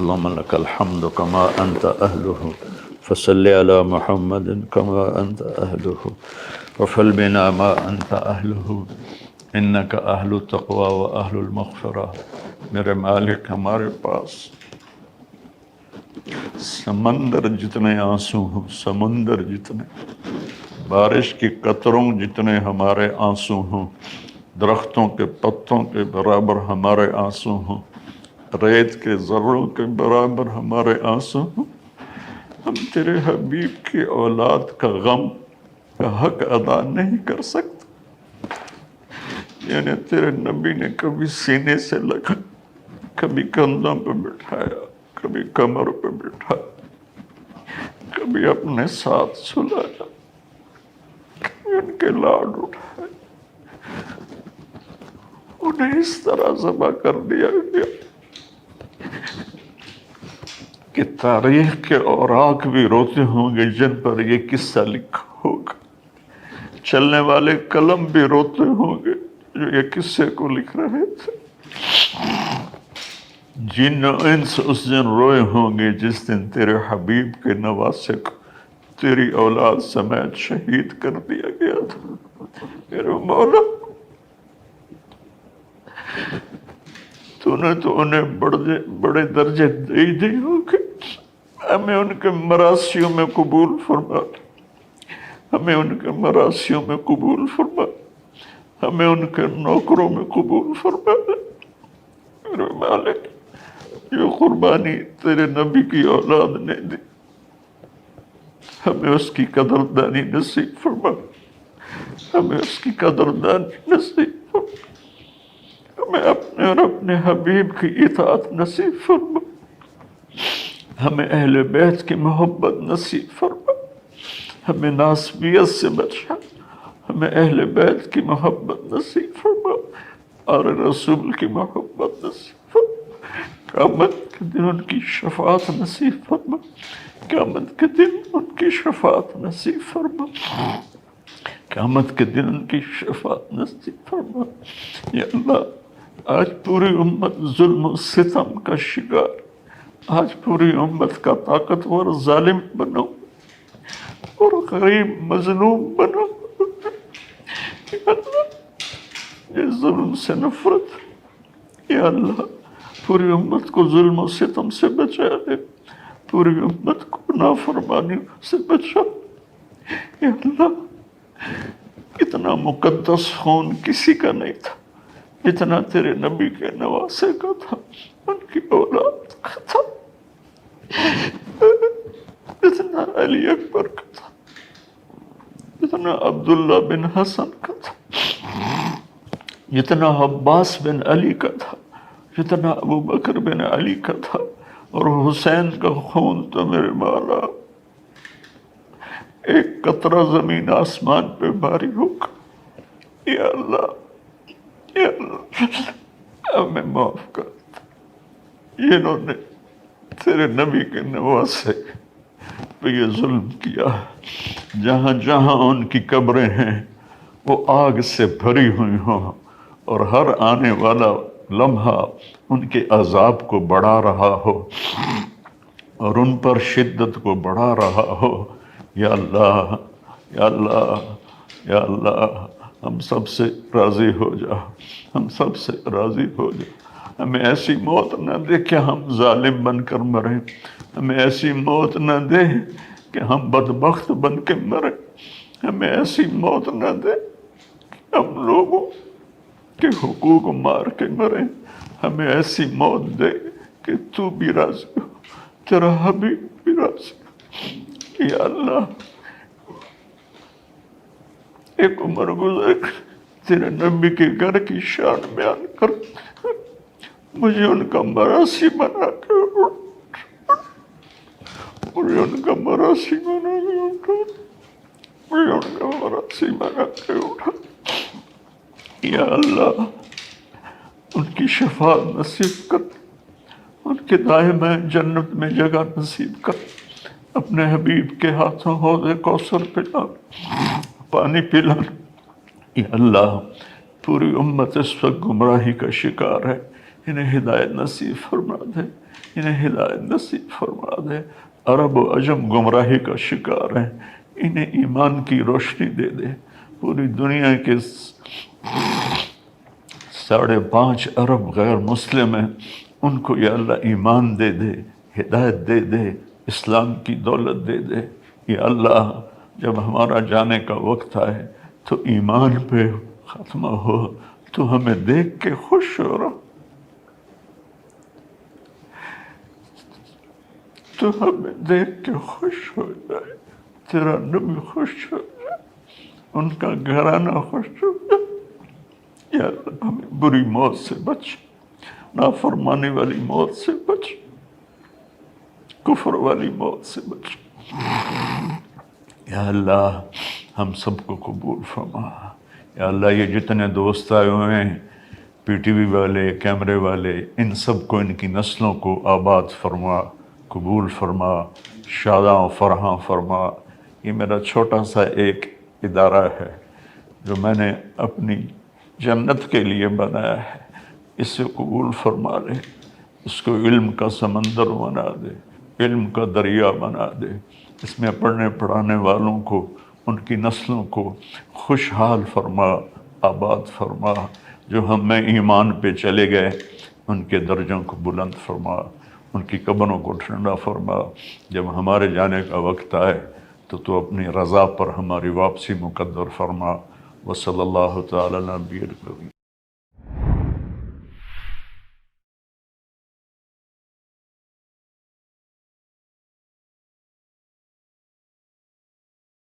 اللهم لك الحمد كما أنت أهله فصل على محمد كما أنت أهله وفل بنا ما أنت أهله إنك أهل التقوى وأهل المغفرة. میرے مالک ہمارے پاس سمندر جتنے آنسو ہوں، سمندر جتنے، بارش کی قطروں جتنے ہمارے آنسو ہوں، درختوں کے پتوں کے برابر ہمارے آنسو ہوں، ریت کے ذروں کے برابر ہمارے آنسو ہوں، ہم تیرے حبیب کی اولاد کا غم کا حق ادا نہیں کر سکتے۔ یعنی تیرے نبی نے کبھی سینے سے لگا، کبھی کندھوں پہ بٹھایا، کبھی کمر پہ بٹھایا، کبھی اپنے ساتھ سلایا، کبھی ان کے لاڈ اٹھائے، انہیں اس طرح ذبح کر دیا گیا کہ تاریخ کے اوراق بھی روتے ہوں گے جن پر یہ قصہ لکھا ہوگا، چلنے والے قلم بھی روتے ہوں گے جو یہ قصے کو لکھ رہے تھے، جن و انس اس دن روئے ہوں گے جس دن تیرے حبیب کے نواسے کو تیری اولاد سمیت شہید کر دیا گیا تھا۔ میرے مولا، تو نے تو انہیں بڑے درجے دے دی ہوگے، ہمیں ان کے مراسیوں میں قبول فرما، ہمیں ان کے مراسیوں میں قبول فرما، ہمیں ان کے نوکروں میں قبول فرما۔ میرے مالک، جو قربانی تیرے نبی کی اولاد نے دی، ہمیں اس کی قدردانی نصیب فرما، ہمیں اس کی قدردانی نصیب فرما، ہمیں اپنے اور اپنے حبیب کی اطاعت نصیب فرما، ہمیں اہل بیت کی محبت نصیب فرما، ہمیں ناسبیت سے بچا، ہمیں اہل بیت کی محبت نصیب فرما اور رسول کی محبت نصیب فرما۔ قیامت کے دن ان کی شفاعت نصیب فرما، قیامت کے دن ان کی شفاعت نصیب فرما، قیامت کے دن ان کی شفاعت نصیب فرما۔ یا اللہ، آج پوری امت ظلم و ستم کا شکار، آج پوری امت کا طاقتور ظالم بنو اور غریب مظلوم بنو۔ یا اللہ، یہ ظلم سے نفرت، یا اللہ پوری امت کو ظلم و ستم سے بچا لے، پوری امت کو نافرمانی سے بچا۔ یا اللہ، اتنا مقدس خون کسی کا نہیں تھا جتنا تیرے نبی کے نواسے کا تھا، ان کی اولاد کا تھا، جتنا علی اکبر کا تھا، جتنا عبداللہ بن حسن کا تھا، جتنا عباس بن علی کا تھا، جتنا ابو بکر بن علی کا تھا، اور حسین کا خون تو میرے مولا ایک قطرہ زمین آسمان پہ باری ہوگا۔ یا اللہ، یا اللہ، ہمیں معاف کر دے، انہوں نے تیرے نبی کے نواسے پہ یہ ظلم کیا ہے، جہاں جہاں ان کی قبریں ہیں وہ آگ سے بھری ہوئی ہوں، اور ہر آنے والا لمحہ ان کے عذاب کو بڑھا رہا ہو اور ان پر شدت کو بڑھا رہا ہو۔ یا اللہ، یا اللہ، یا اللہ، ہم سب سے راضی ہو جا، ہم سب سے راضی ہو جا۔ ہمیں ایسی موت نہ دے کہ ہم ظالم بن کر مریں، ہمیں ایسی موت نہ دے کہ ہم بدبخت بن کے مریں، ہمیں ایسی موت نہ دے کہ ہم لوگوں کے حقوق مار کے مریں، ہمیں ایسی موت دے کہ تو بھی راضی ہو، تیرا حبیب بھی راضی ہو۔ یا اللہ، ایک عمر گزر تیرے نبی کے گھر کی شان بیان کر، مجھے ان کا مراسی بنا کے اٹھا، مجھے ان کا مراسی بنا کے اٹھا، مجھے ان کا مراسی بنا کے اٹھا۔ یا اللہ، ان کی شفاعت نصیب کر، ان کے دائم جنت میں جگہ نصیب کر، اپنے حبیب کے ہاتھوں حوض کوثر پلا، پانی پلا۔ یا اللہ، پوری امت اس وقت گمراہی کا شکار ہے، انہیں ہدایت نصیب فرما دے، انہیں ہدایت نصیب فرما دے۔ عرب و عجم گمراہی کا شکار ہیں، انہیں ایمان کی روشنی دے دے۔ پوری دنیا کے 5.5 ارب غیر مسلم ہیں، ان کو یا اللہ ایمان دے دے، ہدایت دے دے، اسلام کی دولت دے دے۔ یا اللہ جب ہمارا جانے کا وقت آئے تو ایمان پہ ختمہ ہو، تو ہمیں دیکھ کے خوش ہو رہا، تو ہمیں دیکھ کے خوش ہو جائے، تیرا نبی خوش ہو جائے، ان کا گھرانہ خوش ہو جائے۔ یا اللہ ہمیں بری موت سے بچ، نافرمانی والی موت سے بچ، کفر والی موت سے بچ۔ یا اللہ ہم سب کو قبول فرما۔ یا اللہ یہ جتنے دوست آئے ہوئے ہیں، پی ٹی وی والے، کیمرے والے، ان سب کو، ان کی نسلوں کو آباد فرما، قبول فرما، شاداں و فرحاں فرما۔ یہ میرا چھوٹا سا ایک ادارہ ہے جو میں نے اپنی جنت کے لیے بنایا ہے، اسے قبول فرما لے، اس کو علم کا سمندر بنا دے، علم کا دریا بنا دے، اس میں پڑھنے پڑھانے والوں کو، ان کی نسلوں کو خوشحال فرما، آباد فرما۔ جو ہم میں ایمان پہ چلے گئے ان کے درجوں کو بلند فرما، ان کی قبروں کو ٹھنڈا فرما۔ جب ہمارے جانے کا وقت آئے تو اپنی رضا پر ہماری واپسی مقدر فرما۔ وصلی اللہ تعالی علی نبی الکریم۔